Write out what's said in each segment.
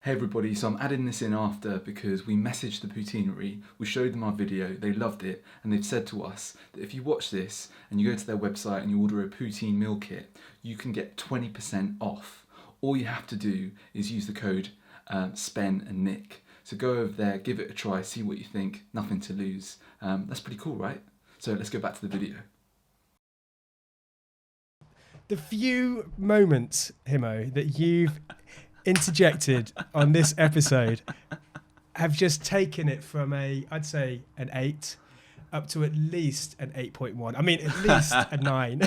Hey everybody, so I'm adding this in after because we messaged the Poutinerie, we showed them our video, they loved it, and they've said to us that if you watch this and you go to their website and you order a poutine meal kit, you can get 20% off. All you have to do is use the code SPEN and Nick. So go over there, give it a try, see what you think, nothing to lose. That's pretty cool, right? So let's go back to the video. The few moments, Himo, that you've interjected on this episode have just taken it from I'd say an 8 up to at least an 8.1. I mean, at least a 9.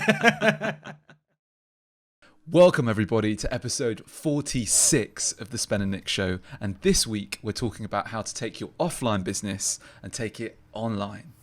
Welcome everybody to episode 46 of the Spen and Nick Show, and this week we're talking about how to take your offline business and take it online.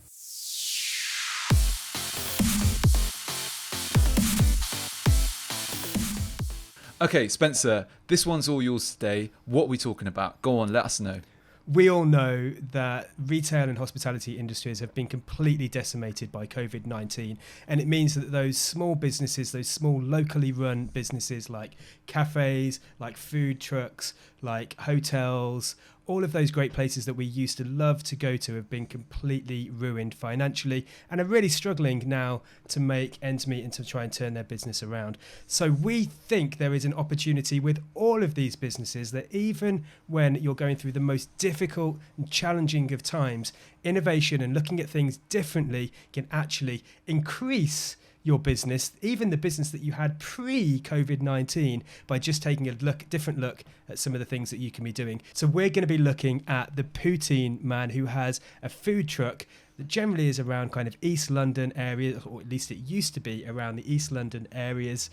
Okay, Spencer, this one's all yours today. What are we talking about? Go on, let us know. We all know that retail and hospitality industries have been completely decimated by COVID-19. And it means that those small businesses, those small locally run businesses like cafes, like food trucks, like hotels, all of those great places that we used to love to go to have been completely ruined financially and are really struggling now to make ends meet and to try and turn their business around. So we think there is an opportunity with all of these businesses that even when you're going through the most difficult and challenging of times, innovation and looking at things differently can actually increase your business, even the business that you had pre-COVID-19, by just taking a different look at some of the things that you can be doing. So we're going to be looking at the Poutine man, who has a food truck that generally is around kind of East London area, or at least it used to be around the East London areas,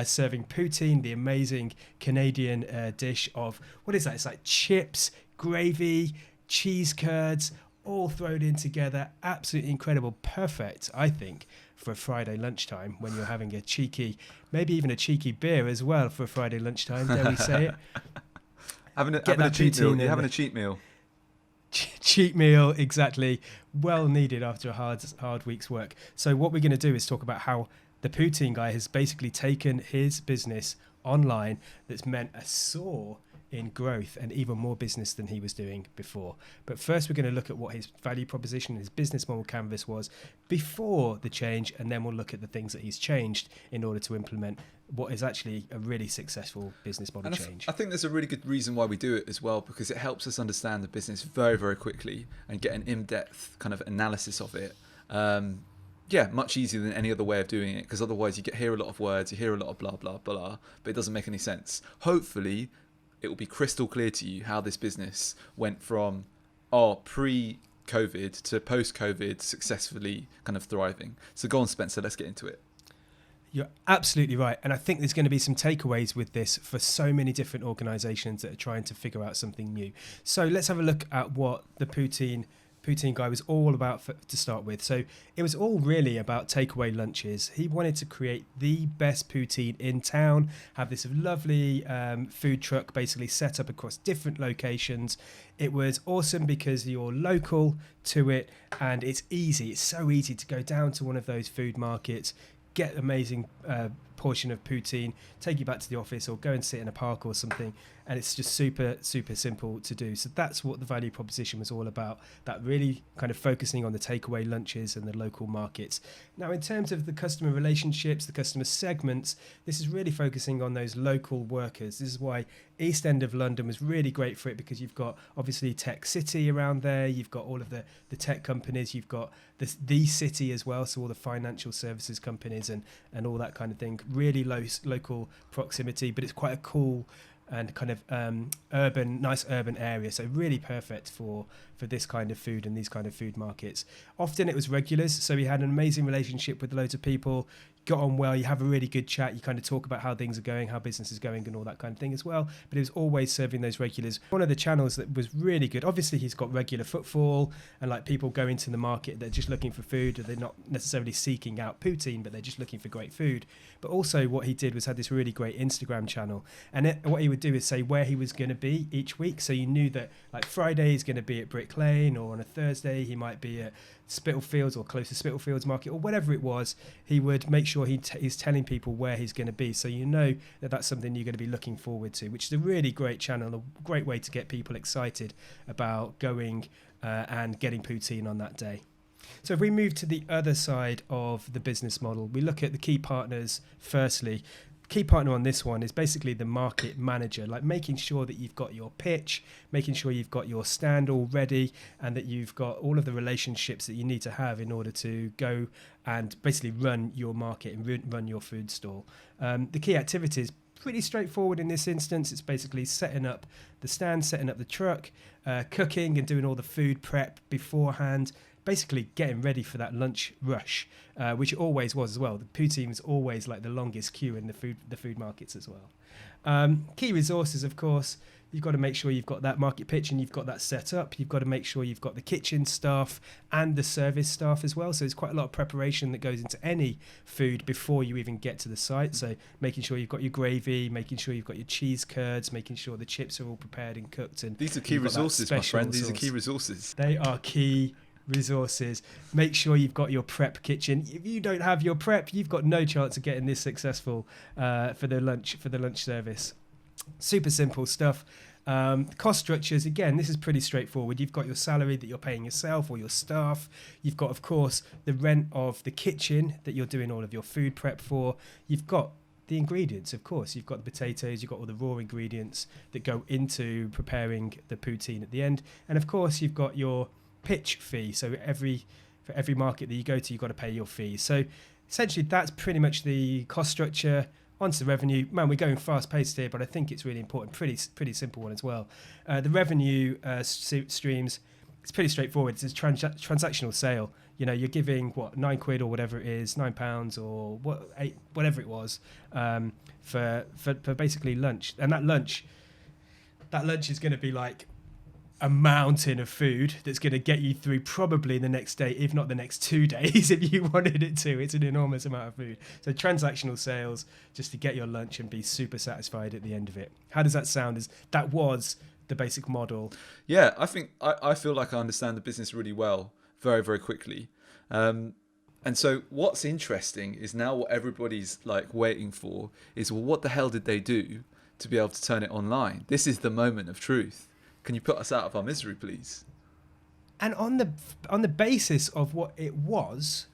serving poutine, the amazing Canadian dish of, what is that? It's like chips, gravy, cheese curds, all thrown in together. Absolutely incredible. Perfect, I think, for a Friday lunchtime when you're having a cheeky, maybe even a cheeky beer as well for a Friday lunchtime, dare we say it. Having a cheat meal. You're having a cheat meal. Cheat meal, exactly. Well needed after a hard week's work. So what we're going to do is talk about how the Poutine guy has basically taken his business online that's meant a soar in growth and even more business than he was doing before. But first we're going to look at what his value proposition, his business model canvas was before the change, and then we'll look at the things that he's changed in order to implement what is actually a really successful business model change. I think there's a really good reason why we do it as well, because it helps us understand the business very, very quickly and get an in-depth kind of analysis of it. Much easier than any other way of doing it, because otherwise you hear a lot of words, you hear a lot of blah, blah, blah, but it doesn't make any sense. Hopefully, it will be crystal clear to you how this business went from pre-COVID to post-COVID successfully kind of thriving. So go on, Spencer, let's get into it. You're absolutely right. And I think there's going to be some takeaways with this for so many different organisations that are trying to figure out something new. So let's have a look at what the Poutine guy was all about to start with. So it was all really about takeaway lunches. He wanted to create the best poutine in town, have this lovely food truck basically set up across different locations. It was awesome because you're local to it and it's easy. It's so easy to go down to one of those food markets, get an amazing portion of poutine, take you back to the office or go and sit in a park or something, and it's just super, super simple to do. So that's what the value proposition was all about, that really kind of focusing on the takeaway lunches and the local markets. Now, in terms of the customer relationships, the customer segments, this is really focusing on those local workers. This is why East End of London was really great for it, because you've got obviously Tech City around there, you've got all of the tech companies, you've got the city as well, so all the financial services companies and all that kind of thing. Really low local proximity, but it's quite a cool and kind of nice urban area, so really perfect for this kind of food and these kind of food markets. Often it was regulars, so he had an amazing relationship with loads of people, got on well, you have a really good chat, you kind of talk about how things are going, how business is going and all that kind of thing as well, but he was always serving those regulars. One of the channels that was really good, obviously he's got regular footfall and like people go into the market, they're just looking for food, or they're not necessarily seeking out poutine, but they're just looking for great food. But also what he did was had this really great Instagram channel, and what he would do is say where he was going to be each week. So you knew that like Friday he's going to be at Brick Lane, or on a Thursday he might be at Spitalfields or close to Spitalfields Market or whatever it was. He would make sure he's telling people where he's going to be. So you know that that's something you're going to be looking forward to, which is a really great channel, a great way to get people excited about going and getting poutine on that day. So if we move to the other side of the business model, we look at the key partners firstly. Key partner on this one is basically the market manager, like making sure that you've got your pitch, making sure you've got your stand all ready, and that you've got all of the relationships that you need to have in order to go and basically run your market and run your food stall. The key activities, pretty straightforward in this instance. It's basically setting up the stand, setting up the truck, cooking and doing all the food prep beforehand, basically getting ready for that lunch rush, which it always was as well. The poutine was always like the longest queue in the food markets as well. Key resources, of course, you've got to make sure you've got that market pitch and you've got that set up. You've got to make sure you've got the kitchen staff and the service staff as well. So there's quite a lot of preparation that goes into any food before you even get to the site. So making sure you've got your gravy, making sure you've got your cheese curds, making sure the chips are all prepared and cooked. And these are key resources, my friend. These are key resources. They are key resources. Make sure you've got your prep kitchen. If you don't have your prep, you've got no chance of getting this successful for the lunch service. Super simple stuff. Cost structures, again, this is pretty straightforward. You've got your salary that you're paying yourself or your staff. You've got, of course, the rent of the kitchen that you're doing all of your food prep for. You've got the ingredients, of course. You've got the potatoes, you've got all the raw ingredients that go into preparing the poutine at the end. And of course, you've got your pitch fee. So for every market that you go to, you've got to pay your fee. So essentially, that's pretty much the cost structure. Onto the revenue. Man, we're going fast paced here, but I think it's really important. Pretty simple one as well. The revenue streams, it's pretty straightforward. It's a transactional sale. You know, you're giving what, £9 or whatever it is, £9 or whatever it was, for basically lunch. And that lunch is going to be like a mountain of food that's going to get you through probably the next day, if not the next 2 days, if you wanted it to. It's an enormous amount of food. So transactional sales, just to get your lunch and be super satisfied at the end of it. How does that sound? That was the basic model. Yeah, I feel like I understand the business really well, very, very quickly. And so what's interesting is now what everybody's like waiting for is, well, what the hell did they do to be able to turn it online? This is the moment of truth. Can you put us out of our misery, please? And on the basis of what it was,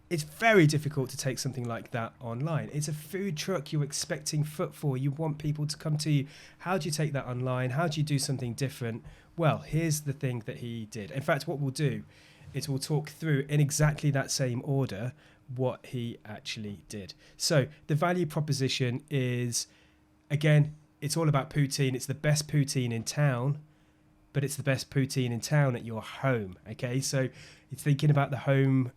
it's very difficult to take something like that online. It's a food truck. You're expecting footfall. You want people to come to you. How do you take that online? How do you do something different? Well, here's the thing that he did. In fact, what we'll do is we'll talk through in exactly that same order what he actually did. So the value proposition is, again, it's all about poutine. It's the best poutine in town, but it's the best poutine in town at your home. Okay, so it's thinking about the home,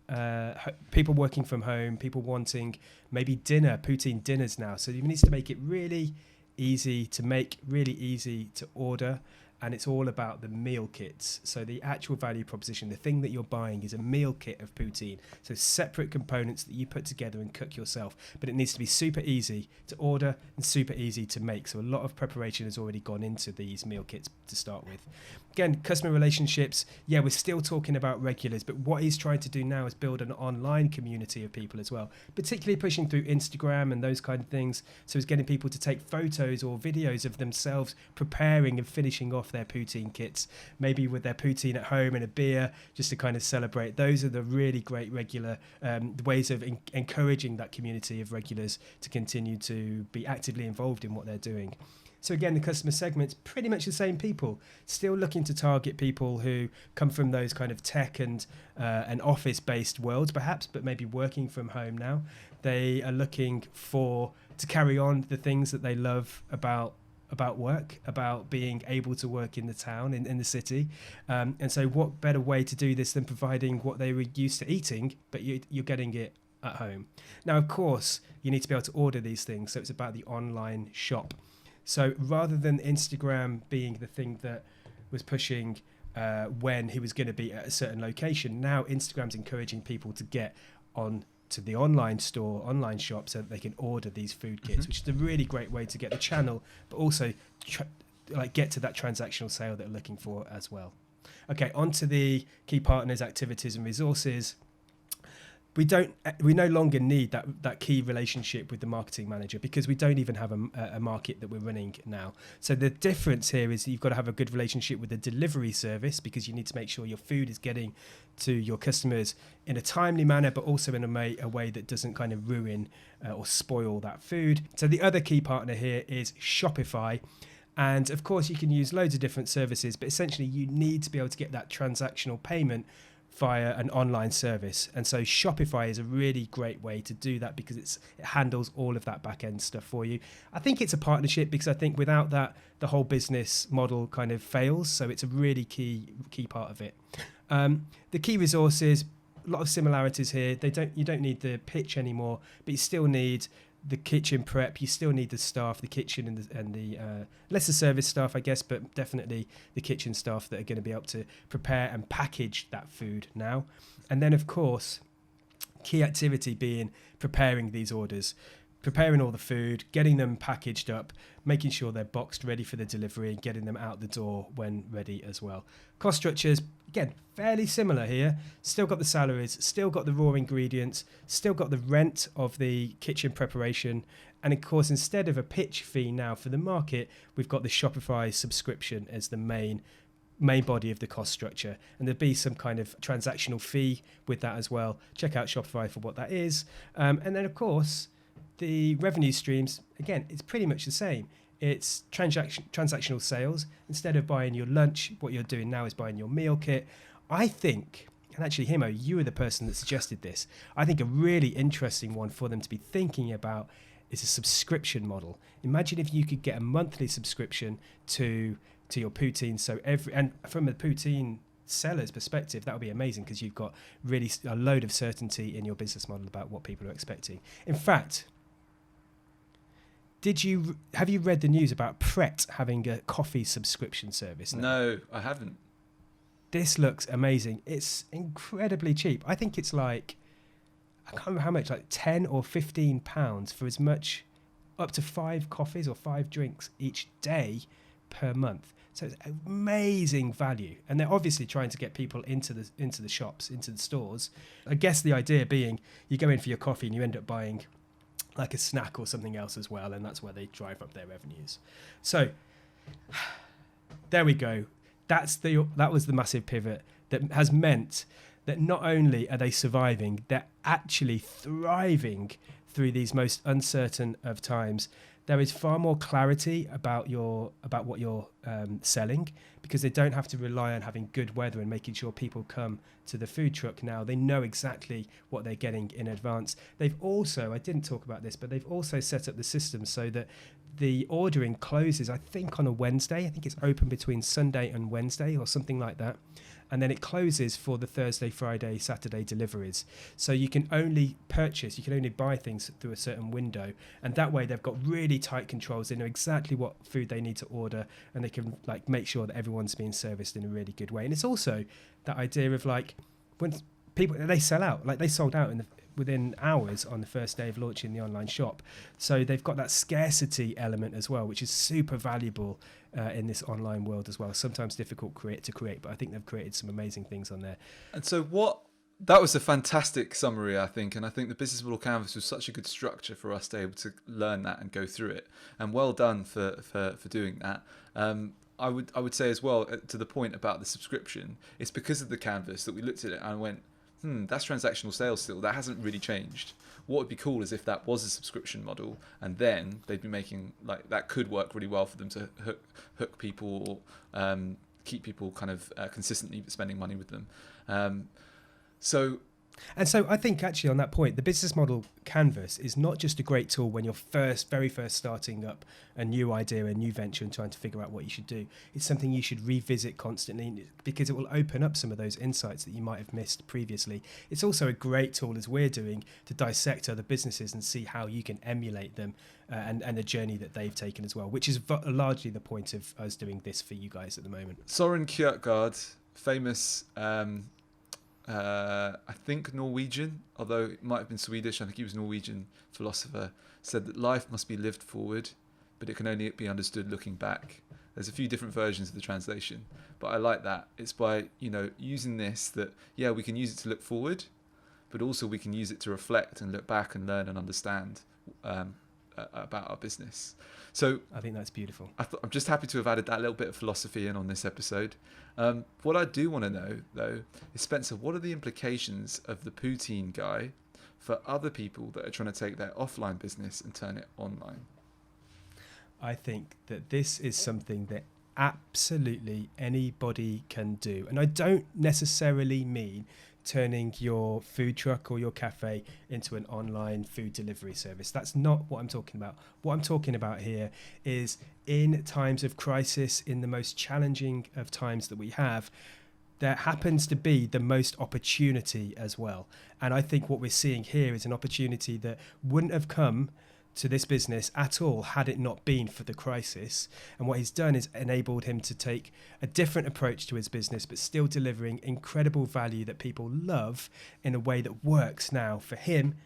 people working from home, people wanting maybe poutine dinners now. So you need to make it really easy to make, really easy to order. And it's all about the meal kits. So the actual value proposition, the thing that you're buying is a meal kit of poutine. So separate components that you put together and cook yourself. But it needs to be super easy to order and super easy to make. So a lot of preparation has already gone into these meal kits to start with. Again, customer relationships. Yeah, we're still talking about regulars, but what he's trying to do now is build an online community of people as well, particularly pushing through Instagram and those kind of things. So he's getting people to take photos or videos of themselves preparing and finishing off their poutine kits, maybe with their poutine at home and a beer, just to kind of celebrate. Those are the really great regular ways of encouraging that community of regulars to continue to be actively involved in what they're doing. So again, the customer segment's pretty much the same people, still looking to target people who come from those kind of tech and office-based worlds perhaps, but maybe working from home now. They are looking to carry on the things that they love about work, about being able to work in the town, in the city. And so what better way to do this than providing what they were used to eating, but you're getting it at home. Now, of course, you need to be able to order these things. So it's about the online shop. So rather than Instagram being the thing that was pushing when he was going to be at a certain location, now Instagram's encouraging people to get on to the online shop, so that they can order these food kits, which is a really great way to get the channel, but also get to that transactional sale that they're looking for as well. Okay, on to the key partners, activities and resources. We no longer need that key relationship with the marketing manager, because we don't even have a market that we're running now. So the difference here is you've got to have a good relationship with the delivery service, because you need to make sure your food is getting to your customers in a timely manner, but also in a way that doesn't kind of ruin or spoil that food. So the other key partner here is Shopify. And of course, you can use loads of different services, but essentially you need to be able to get that transactional payment via an online service. And so Shopify is a really great way to do that, because it handles all of that back end stuff for you. I think it's a partnership, because I think without that, the whole business model kind of fails. So it's a really key part of it. The key resources, a lot of similarities here. You don't need the pitch anymore, but you still need the kitchen prep, you still need the staff, the kitchen and the less the service staff, I guess, but definitely the kitchen staff that are going to be able to prepare and package that food now. And then, of course, key activity being preparing these orders, preparing all the food, getting them packaged up, making sure they're boxed ready for the delivery, and getting them out the door when ready as well. Cost structures, again, fairly similar here. Still got the salaries, still got the raw ingredients, still got the rent of the kitchen preparation. And of course, instead of a pitch fee now for the market, we've got the Shopify subscription as the main body of the cost structure. And there'll be some kind of transactional fee with that as well. Check out Shopify for what that is. And then, of course, the revenue streams, again, it's pretty much the same. It's transactional sales. Instead of buying your lunch, what you're doing now is buying your meal kit. I think, and actually, Himo, you were the person that suggested this. I think a really interesting one for them to be thinking about is a subscription model. Imagine if you could get a monthly subscription to your poutine. So and from a poutine seller's perspective, that would be amazing, because you've got really a load of certainty in your business model about what people are expecting. In fact, have you read the news about Pret having a coffee subscription service now? No, I haven't. This looks amazing. It's incredibly cheap. I think it's like, I can't remember how much, like £10 or £15 for as much, up to 5 coffees or 5 drinks each day per month. So it's amazing value. And they're obviously trying to get people into the shops, into the stores. I guess the idea being you go in for your coffee and you end up buying like a snack or something else as well, and that's where they drive up their revenues. So there we go. That was the massive pivot that has meant that not only are they surviving, they're actually thriving through these most uncertain of times. There is far more clarity about what you're selling, because they don't have to rely on having good weather and making sure people come to the food truck now. They know exactly what they're getting in advance. They've also, I didn't talk about this, but they've also set up the system so that the ordering closes, I think, on a Wednesday. I think it's open between Sunday and Wednesday or something like that. And then it closes for the Thursday, Friday, Saturday deliveries. So you can only buy things through a certain window. And that way they've got really tight controls. They know exactly what food they need to order, and they can make sure that everyone's being serviced in a really good way. And it's also that idea of when people, they sell out, they sold out within hours on the first day of launching the online shop. So they've got that scarcity element as well, which is super valuable in this online world as well. Sometimes difficult to create, but I think they've created some amazing things on there. And so that was a fantastic summary, I think. And I think the Business Model Canvas was such a good structure for us to be able to learn that and go through it. And well done for doing that. I would say as well, to the point about the subscription, it's because of the canvas that we looked at it and went, that's transactional sales still. That hasn't really changed. What would be cool is if that was a subscription model, and then they'd be making, that could work really well for them to hook people, or keep people kind of consistently spending money with them. So I think actually on that point, the Business Model Canvas is not just a great tool when you're very first starting up a new idea, a new venture, and trying to figure out what you should do. It's something you should revisit constantly, because it will open up some of those insights that you might have missed previously. It's also a great tool, as we're doing, to dissect other businesses and see how you can emulate them and the journey that they've taken as well, which is largely the point of us doing this for you guys at the moment. Soren Kierkegaard, famous I think Norwegian, although it might have been Swedish. I think he was a Norwegian philosopher, said that life must be lived forward, but it can only be understood looking back. There's a few different versions of the translation, but I like that. It's by, using this that, yeah, we can use it to look forward, but also we can use it to reflect and look back and learn and understand about our business. So I think that's beautiful. I'm just happy to have added that little bit of philosophy in on this episode. What I do want to know, though, is, Spencer, what are the implications of the Poutine guy for other people that are trying to take their offline business and turn it online? I think that this is something that absolutely anybody can do. And I don't necessarily mean turning your food truck or your cafe into an online food delivery service. That's not what I'm talking about. What I'm talking about here is, in times of crisis, in the most challenging of times that we have, there happens to be the most opportunity as well. And I think what we're seeing here is an opportunity that wouldn't have come to this business at all had it not been for the crisis. And what he's done is enabled him to take a different approach to his business, but still delivering incredible value that people love in a way that works now for him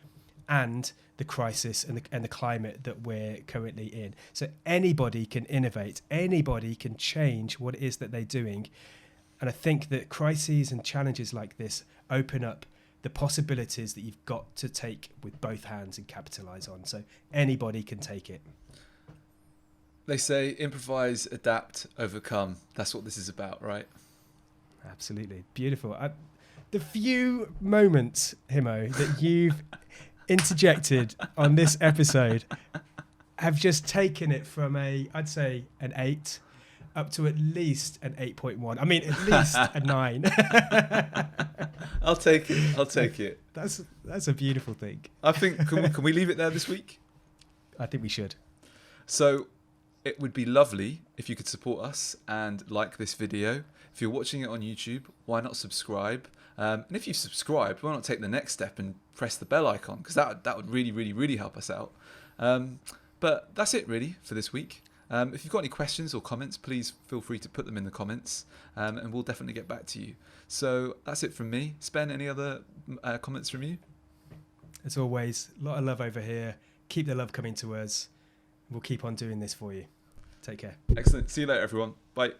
and the crisis and the climate that we're currently in. So anybody can innovate, anybody can change what it is that they're doing. And I think that crises and challenges like this open up the possibilities that you've got to take with both hands and capitalize on. So anybody can take it. They say improvise, adapt, overcome. That's what this is about, right? Absolutely. Beautiful. The few moments, Himo, that you've interjected on this episode have just taken it from I'd say an 8 up to at least an 8.1. I mean, at least a 9. I'll take it. That's a beautiful thing. I think, can we leave it there this week? I think we should. So it would be lovely if you could support us and like this video. If you're watching it on YouTube, why not subscribe? And if you've subscribed, why not take the next step and press the bell icon? Because that would really, really, really help us out. But that's it really for this week. If you've got any questions or comments, please feel free to put them in the comments, and we'll definitely get back to you. So that's it from me. Spen, any other comments from you? As always, a lot of love over here. Keep the love coming to us. We'll keep on doing this for you. Take care. Excellent. See you later, everyone. Bye.